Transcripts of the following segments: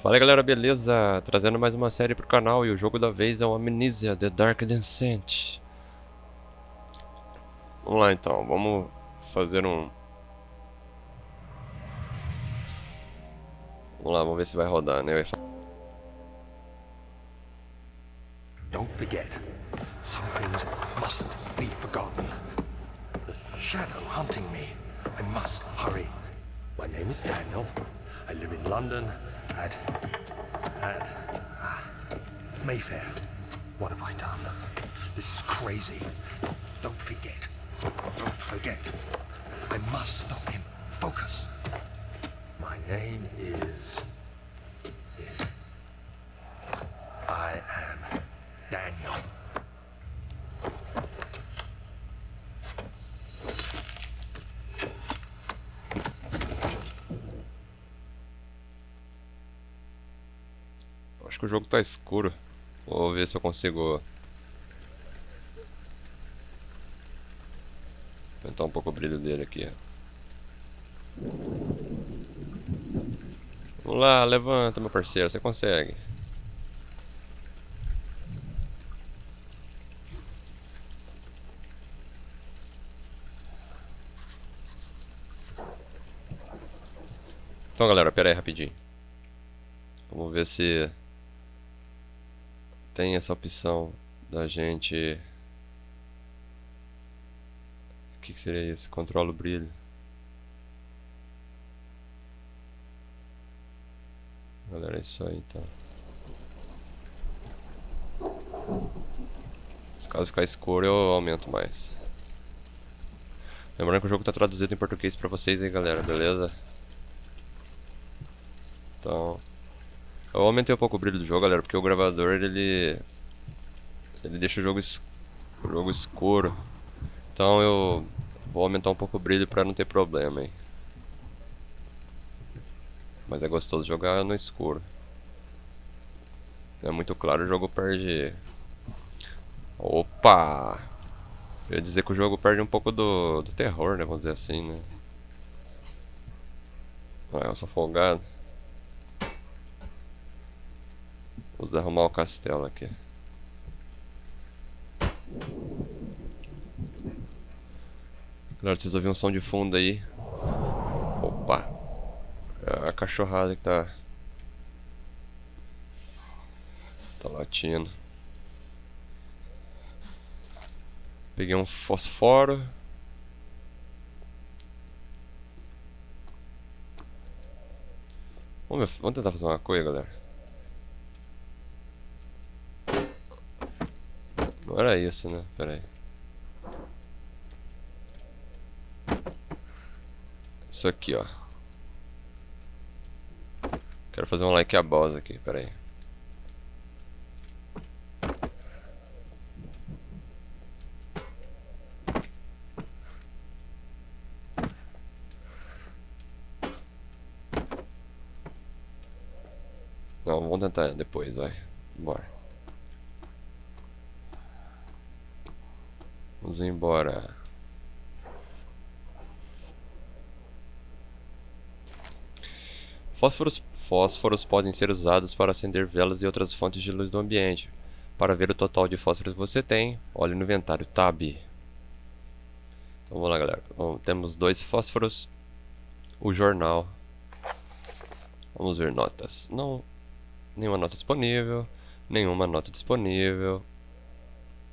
Fala aí, galera, beleza? Trazendo mais uma série pro canal e o jogo da vez é o Amnesia, The Dark Descent. Vamos lá então, vamos fazer um... Vamos lá, vamos ver se vai rodar, né? Don't forget, some things mustn't be forgotten. The shadow hunting me. I must hurry. My name is Daniel. I live in London at Mayfair. What have I done? This is crazy. Don't forget. Don't forget. I must stop him. Focus. My name is... I am Daniel. Acho que o jogo tá escuro. Vou ver se eu consigo aumentar um pouco o brilho dele aqui. Vamos lá, levanta, meu parceiro, você consegue. Então, galera, pera aí rapidinho. Vamos ver se tem essa opção da gente... O que seria isso? Controla o brilho. Galera, é isso aí então. Se caso ficar escuro eu aumento mais. Lembrando que o jogo está traduzido em português pra vocês aí, galera, beleza? Então, eu aumentei um pouco o brilho do jogo, galera, porque o gravador ele deixa o jogo escuro. Então eu vou aumentar um pouco o brilho pra não ter problema aí. Mas é gostoso jogar no escuro. É muito claro, o jogo perde. Opa! Eu ia dizer que o jogo perde um pouco do terror, né? Vamos dizer assim, né? Ah, eu sou folgado. Vou desarrumar o castelo aqui. Galera, vocês ouviram um som de fundo aí? Opa! É a cachorrada que tá latindo. Peguei um fosforo. Vamos tentar fazer uma coisa, galera. Não era isso, né? Pera aí. Isso aqui, ó. Quero fazer um like a boss aqui, pera aí. Não, vamos tentar depois, vai. Bora. Vamos embora. Fósforos podem ser usados para acender velas e outras fontes de luz do ambiente. Para ver o total de fósforos que você tem, olhe no inventário Tab. Então vamos lá, galera. Bom, temos 2 fósforos. O jornal. Vamos ver notas. Não, nenhuma nota disponível. Nenhuma nota disponível.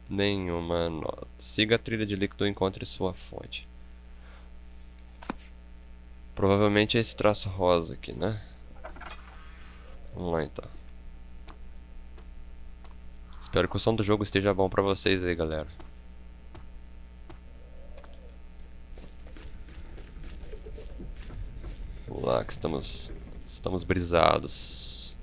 Nenhuma nota. Siga a trilha de líquido e encontre sua fonte. Provavelmente é esse traço rosa aqui, né? Vamos lá então. Espero que o som do jogo esteja bom pra vocês aí, galera. Vamos lá que estamos brisados.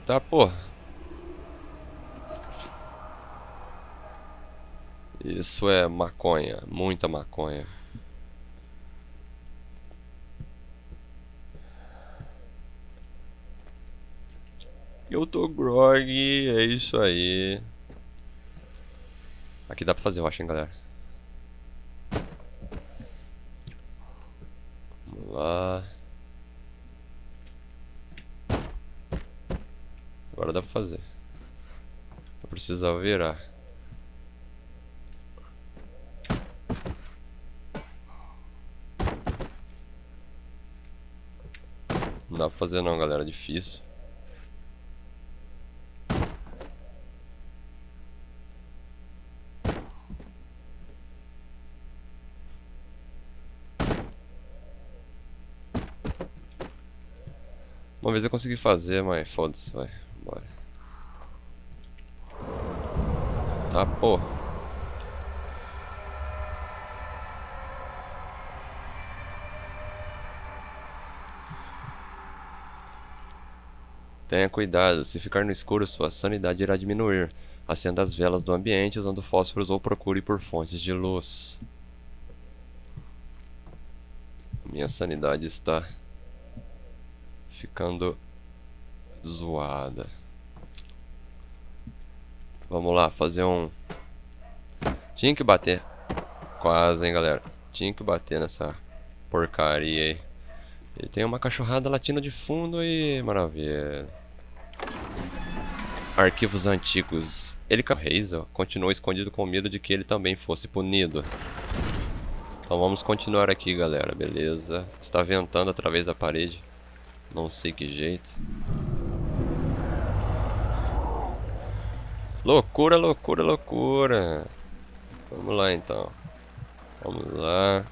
Tá, porra. Isso é maconha, muita maconha. Eu tô grog, é isso aí. Aqui dá pra fazer, eu acho, hein, galera. Vamos lá. Agora dá pra fazer. Eu precisava virar. Não dá pra fazer não, galera, difícil. Uma vez eu consegui fazer, mas foda-se, vai. Bora. Tá, pô. Tenha cuidado, se ficar no escuro, sua sanidade irá diminuir. Acenda as velas do ambiente usando fósforos ou procure por fontes de luz. Minha sanidade está ficando zoada. Vamos lá, fazer um... Tinha que bater. Quase, hein, galera. Tinha que bater nessa porcaria aí. E tem uma cachorrada latindo de fundo e... Maravilha. Arquivos antigos. Ele, Hazel, continuou escondido com medo de que ele também fosse punido. Então vamos continuar aqui, galera. Beleza. Está ventando através da parede. Não sei que jeito. Loucura, loucura, loucura. Vamos lá, então. Vamos lá.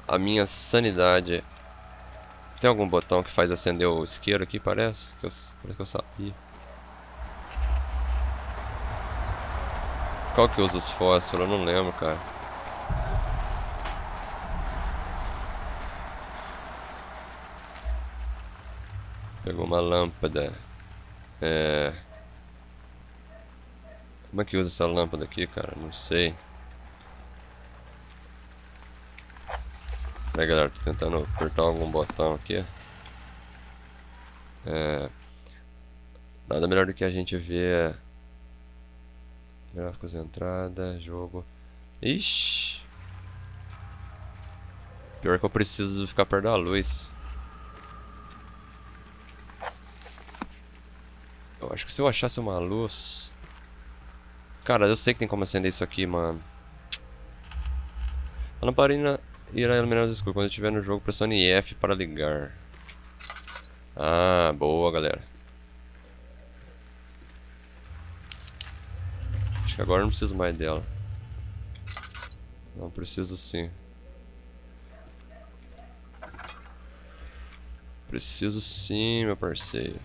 A minha sanidade... Tem algum botão que faz acender o isqueiro aqui, parece? Parece que eu sabia. Qual que usa os fósforos? Eu não lembro, cara. Pegou uma lâmpada. Como é que usa essa lâmpada aqui, cara? Não sei. Peraí, galera, tô tentando apertar algum botão aqui. Nada melhor do que a gente ver gráficos, entrada, jogo. Ixi. Pior que eu preciso ficar perto da luz. Eu acho que se eu achasse uma luz... Cara, eu sei que tem como acender isso aqui, mano. A lamparina irá iluminar no escuro. Quando estiver no jogo, pressione F para ligar. Ah, boa, galera. Acho que agora eu não preciso mais dela. Não preciso sim. Preciso sim, meu parceiro.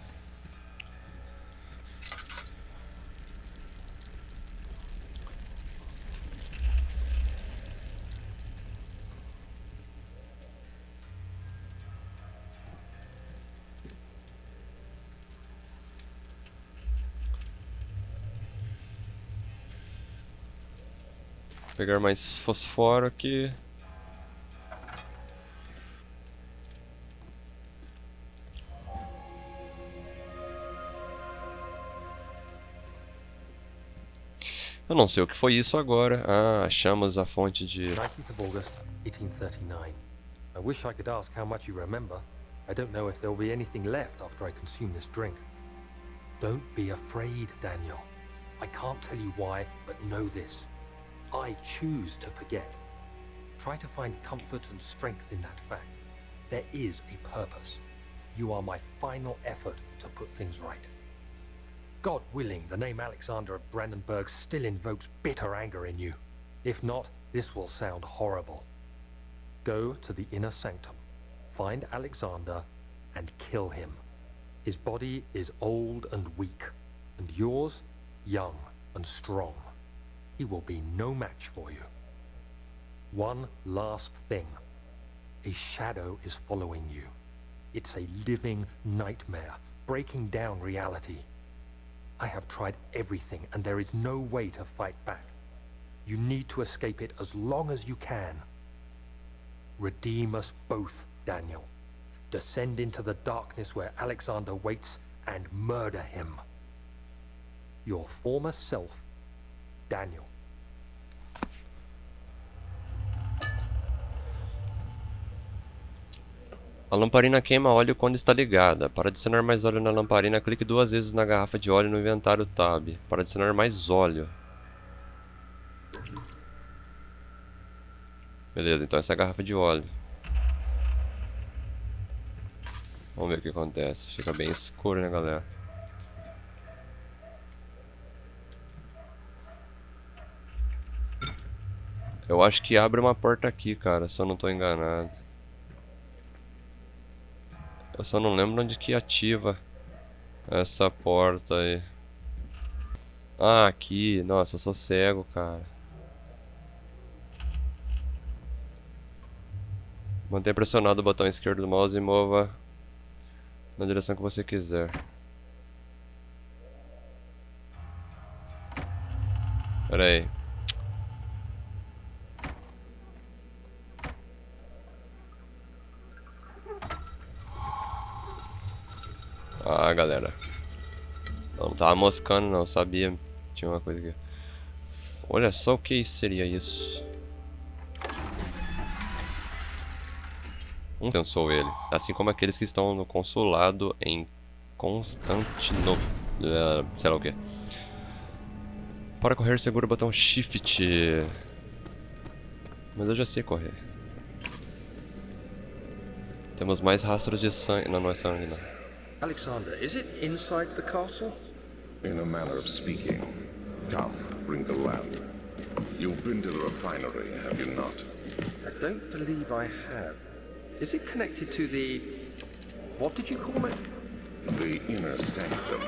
Vou pegar mais fosforo aqui. Eu não sei o que foi isso agora. Ah, achamos a fonte de... 19th of August, 1839. I wish I could ask how much you remember. I don't know if there'll be anything left after I consume this drink. Don't be afraid, Daniel. I can't tell you why, but know this. I choose to forget. Try to find comfort and strength in that fact. There is a purpose. You are my final effort to put things right. God willing, the name Alexander of Brandenburg still invokes bitter anger in you. If not, this will sound horrible. Go to the inner sanctum, find Alexander, and kill him. His body is old and weak, and yours, young and strong. He will be no match for you. One last thing. A shadow is following you. It's a living nightmare, breaking down reality. I have tried everything, and there is no way to fight back. You need to escape it as long as you can. Redeem us both, Daniel. Descend into the darkness where Alexander waits and murder him. Your former self, Daniel. A lamparina queima óleo quando está ligada. Para adicionar mais óleo na lamparina, clique 2 vezes na garrafa de óleo no inventário Tab. Para adicionar mais óleo. Beleza, então essa é a garrafa de óleo. Vamos ver o que acontece. Fica bem escuro, né, galera? Eu acho que abre uma porta aqui, cara, se eu não tô enganado. Eu só não lembro onde que ativa essa porta aí. Ah, aqui. Nossa, eu sou cego, cara. Mantenha pressionado o botão esquerdo do mouse e mova na direção que você quiser. Pera aí. Ah, galera. Não tava moscando não, sabia. Tinha uma coisa aqui. Olha só o que seria isso. Pensou ele. Assim como aqueles que estão no consulado em Constantinopla. Sei lá o que. Para correr, segura o botão Shift. Mas eu já sei correr. Temos mais rastros de sangue. Não, não é sangue não. Alexander, is it inside the castle? In a manner of speaking. Come, bring the lamp. You've been to the refinery, have you not? I don't believe I have. Is it connected to the... what did you call it? The inner sanctum.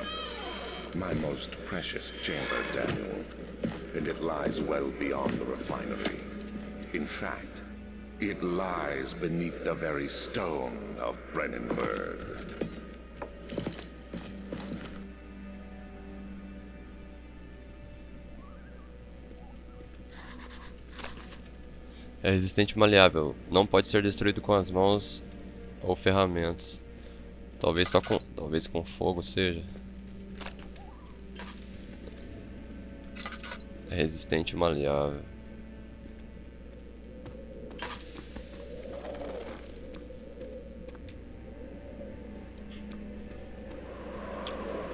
My most precious chamber, Daniel. And it lies well beyond the refinery. In fact, it lies beneath the very stone of Brennenburg. É resistente e maleável. Não pode ser destruído com as mãos ou ferramentas. Talvez com fogo seja. É resistente e maleável.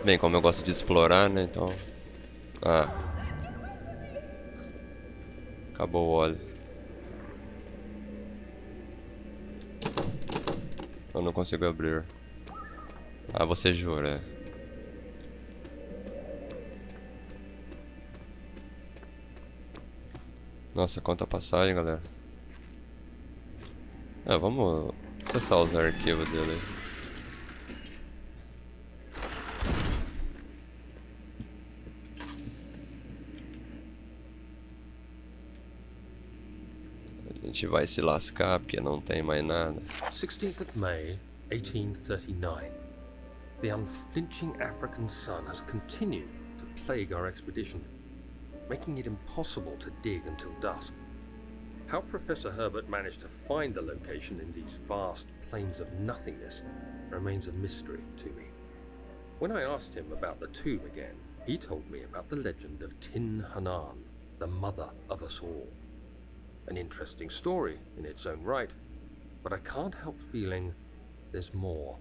Bem, como eu gosto de explorar, né, então... Ah. Acabou o óleo. Eu não consigo abrir. Ah, você jura? Nossa, quanta passagem, galera. Ah, vamos acessar os arquivos dele. A gente vai se lascar porque não tem mais nada. 16th of May, 1839. The unflinching African sun has continued to plague our expedition, making it impossible to dig until dusk. How Professor Herbert managed to find the location in these vast plains of nothingness remains a mystery to me. When I asked him about the tomb again, he told me about the legend of Tin Hanan, the mother of us all. An interesting story in its own right, but I can't help feeling there's more.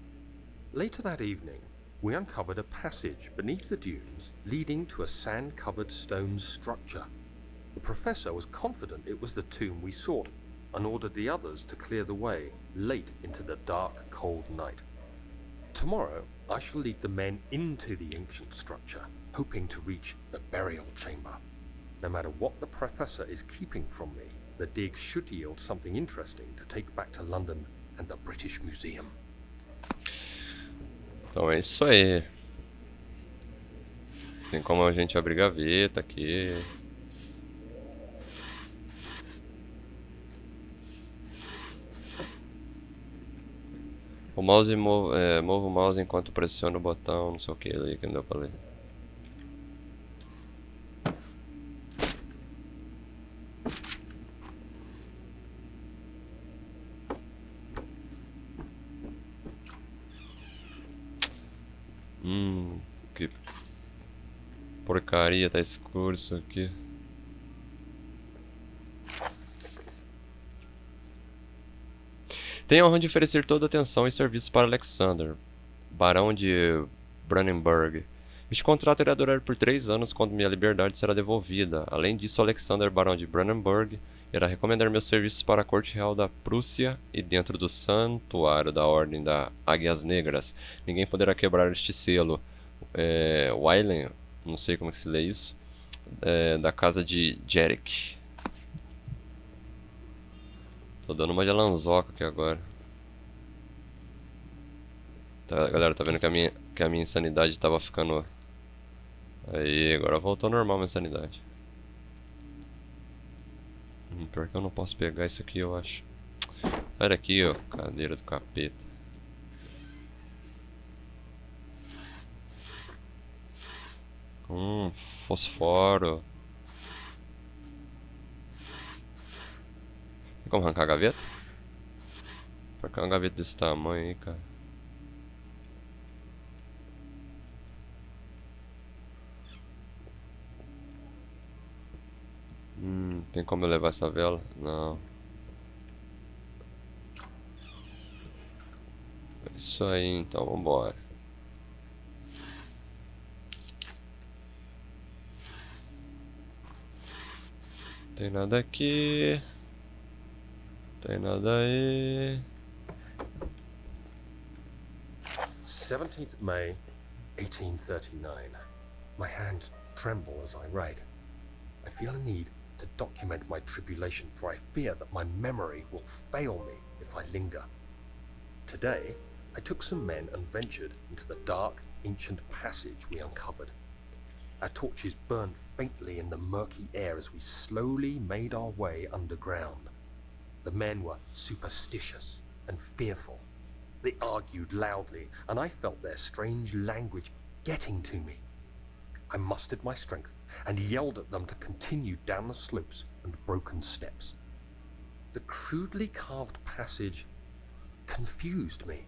Later that evening, we uncovered a passage beneath the dunes leading to a sand-covered stone structure. The professor was confident it was the tomb we sought and ordered the others to clear the way late into the dark, cold night. Tomorrow, I shall lead the men into the ancient structure, hoping to reach the burial chamber. No matter what the professor is keeping from me, the dig should yield something interesting to take back to London and the British Museum. Então é isso aí. Tem como a gente abrir gaveta aqui. O mouse mova o mouse enquanto pressiono o botão, não sei o que ali que não deu pra ler. Porcaria, tá escuro isso aqui. Tenho a honra de oferecer toda a atenção e serviços para Alexander, Barão de Brandenburg. Este contrato irá durar por 3 anos, quando minha liberdade será devolvida. Além disso, Alexander, Barão de Brandenburg, irá recomendar meus serviços para a Corte Real da Prússia e dentro do Santuário da Ordem das Águias Negras. Ninguém poderá quebrar este selo. Wylen, não sei como é que se lê isso, da casa de Jerick. Tô dando uma de Lanzoca aqui agora. Tá, galera, tá vendo que a minha insanidade tava ficando... Aí, agora voltou ao normal a minha insanidade. Pior que eu não posso pegar isso aqui, eu acho. Olha aqui, ó, cadeira do capeta. Fosforo. Tem como arrancar a gaveta? Porque é uma gaveta desse tamanho aí, cara. Tem como eu levar essa vela? Não. É isso aí, então vambora. Tem nada aqui. Tem nada aí. 17th May, 1839. My hands tremble as I write. I feel a need to document my tribulation, for I fear that my memory will fail me if I linger. Today, I took some men and ventured into the dark, ancient passage we uncovered. Our torches burned faintly in the murky air as we slowly made our way underground. The men were superstitious and fearful. They argued loudly, and I felt their strange language getting to me. I mustered my strength and yelled at them to continue down the slopes and broken steps. The crudely carved passage confused me.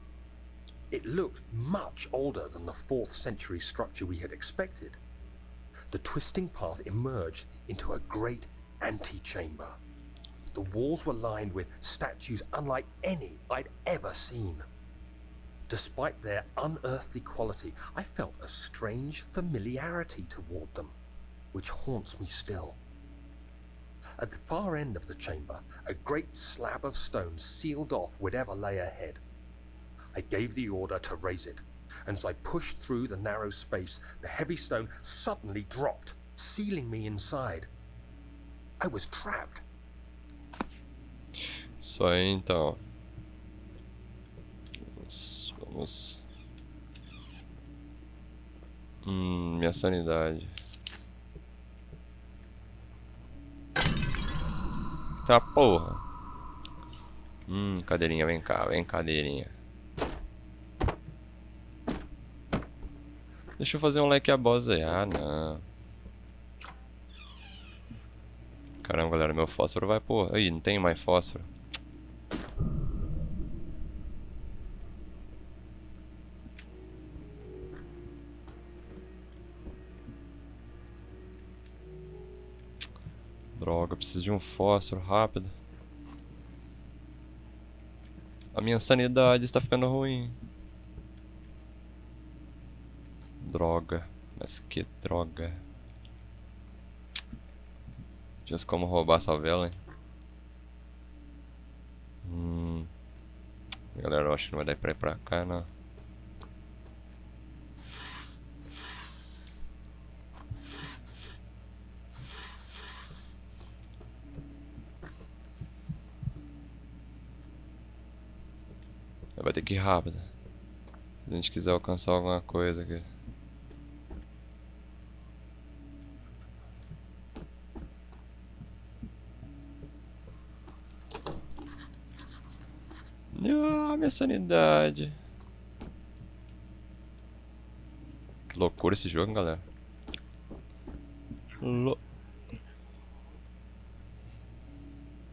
It looked much older than the 4th century structure we had expected. The twisting path emerged into a great antechamber. The walls were lined with statues unlike any I'd ever seen. Despite their unearthly quality, I felt a strange familiarity toward them, which haunts me still. At the far end of the chamber, a great slab of stone sealed off whatever lay ahead. I gave the order to raise it, and as I pushed through the narrow space, the heavy stone suddenly dropped, sealing me inside. I was trapped. Isso aí, então. Vamos. Minha sanidade. Tá, porra. Cadeirinha, vem cá, vem cadeirinha. Deixa eu fazer um like a boss aí. Ah, não. Caramba, galera, meu fósforo vai, porra. Ih, não tem mais fósforo. Droga, preciso de um fósforo rápido. A minha sanidade está ficando ruim. Droga, mas que droga. Tinha como roubar essa vela, hein? Galera, eu acho que não vai dar pra ir pra cá, não. Vai ter que ir rápido. Se a gente quiser alcançar alguma coisa aqui. Ah, minha sanidade. Que loucura esse jogo, galera.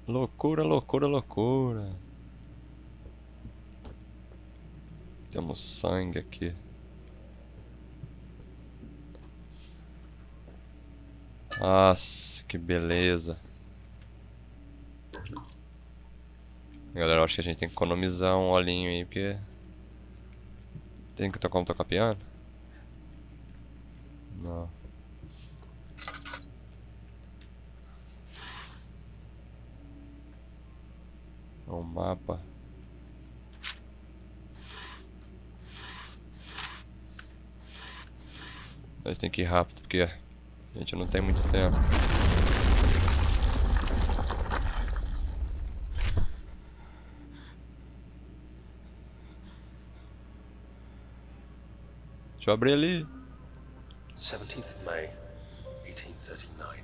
Loucura, loucura, loucura. Temos sangue aqui. Nossa, que beleza. Galera, eu acho que a gente tem que economizar um olhinho aí, porque... Tem que tocar como tocar piano? Não. Um mapa. Nós tem que ir rápido, porque a gente não tem muito tempo. Deixa eu abrir ali. 17th of May, 1839.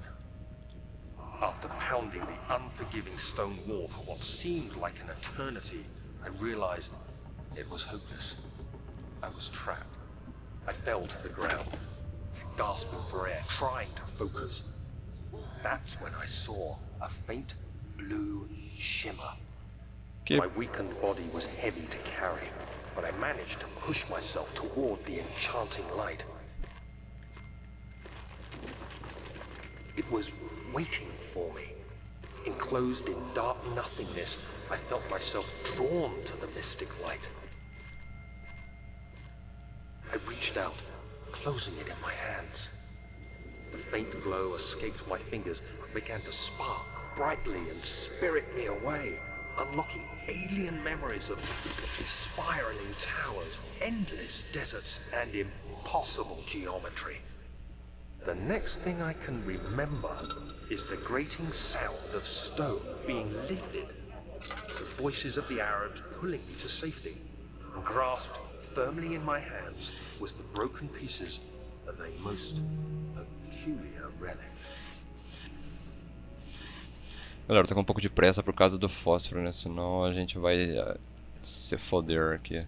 After pounding the unforgiving stone wall for what seemed like an eternity, I realized it was hopeless. I was trapped. I fell to the ground, gasping for air, trying to focus. That's when I saw a faint blue shimmer. My weakened body was heavy to carry, but I managed to push myself toward the enchanting light. It was waiting for me. Enclosed in dark nothingness, I felt myself drawn to the mystic light. I reached out, closing it in my hands. The faint glow escaped my fingers and began to spark brightly and spirit me away, unlocking alien memories of spiraling towers, endless deserts, and impossible geometry. The next thing I can remember is the grating sound of stone being lifted, the voices of the Arabs pulling me to safety, and grasped firmly in my hands was the broken pieces of a most peculiar relic. Galera, tô com um pouco de pressa por causa do fósforo, né? Senão a gente vai se foder aqui.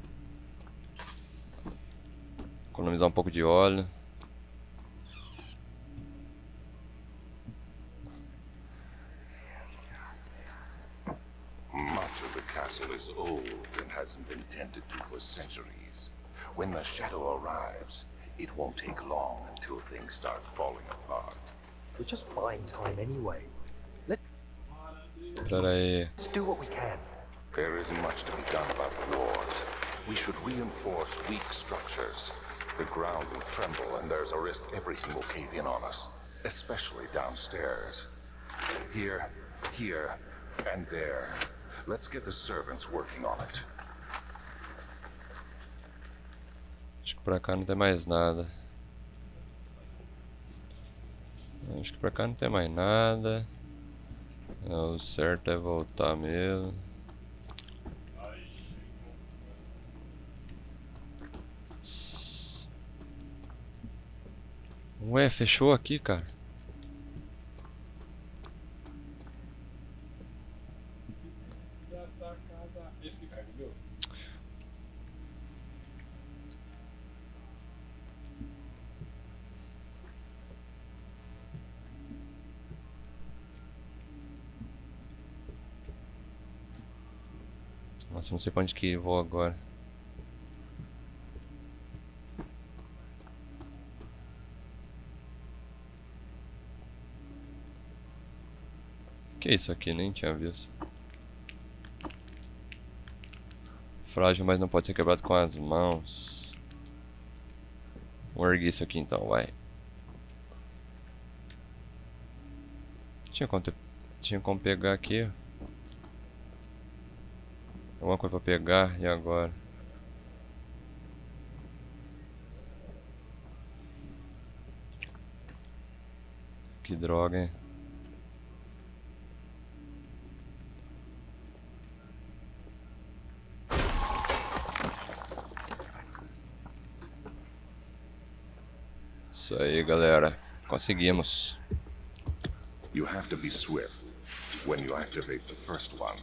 Economizar um pouco de óleo. Much of the castle is old and hasn't been tended to for centuries. When the shadow arrives, it won't take long until things start falling apart. We're just buying time anyway. Pera aí. Let's do what we can. There isn't much to be done about wars. We should reinforce weak structures. The ground will tremble and there's a risk everything will cave in on us, especially downstairs. Here, and there. Let's get the servants working on it. Acho que pra cá não tem mais nada. Acho que pra cá não tem mais nada. O certo é voltar mesmo. Ué, fechou aqui, cara. Nossa, não sei pra onde que vou agora. Que é isso aqui? Nem tinha visto. Frágil, mas não pode ser quebrado com as mãos. Vou erguer isso aqui então, vai. Tinha como pegar aqui. Alguma coisa pra pegar, e agora? Que droga, hein? Isso aí, galera. Conseguimos. You have to be swift when you activate the first one.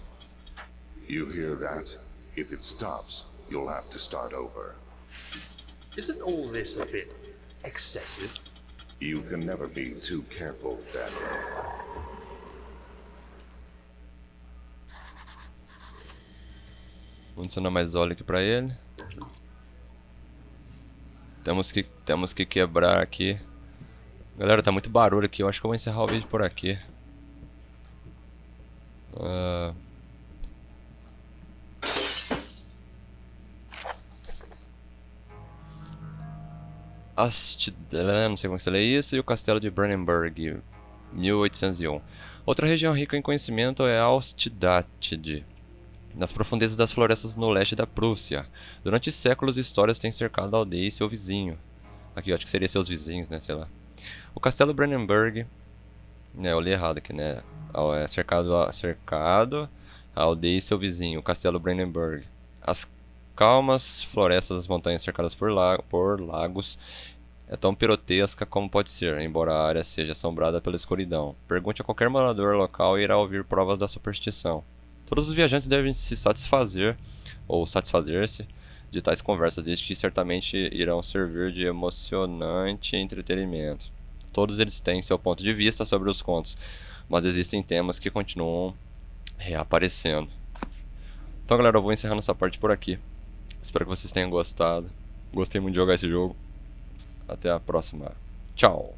You hear that? If it stops, you'll have to start over. Isn't all this a bit excessive? You can never be too careful, Daniel. Vamos adicionar mais óleo aqui pra ele. Temos que quebrar aqui Galera, tá muito barulho aqui. Eu acho que eu vou encerrar o vídeo por aqui. Não sei como que você lê isso. E o Castelo de Brandenburg, 1801. Outra região rica em conhecimento é Altstadt, nas profundezas das florestas no leste da Prússia. Durante séculos, histórias têm cercado a aldeia e seu vizinho. Aqui, eu acho que seria seus vizinhos, né? Sei lá. O Castelo Brandenburg. Eu li errado aqui, né? É cercado a aldeia e seu vizinho, o Castelo Brandenburg. As calmas florestas das montanhas cercadas por lagos é tão pirotesca como pode ser, embora a área seja assombrada pela escuridão. Pergunte a qualquer morador local e irá ouvir provas da superstição. Todos os viajantes devem se satisfazer ou satisfazer-se de tais conversas, desde que certamente irão servir de emocionante entretenimento. Todos eles têm seu ponto de vista sobre os contos, mas existem temas que continuam reaparecendo. Então, galera, eu vou encerrando essa parte por aqui. Espero que vocês tenham gostado. Gostei muito de jogar esse jogo. Até a próxima. Tchau!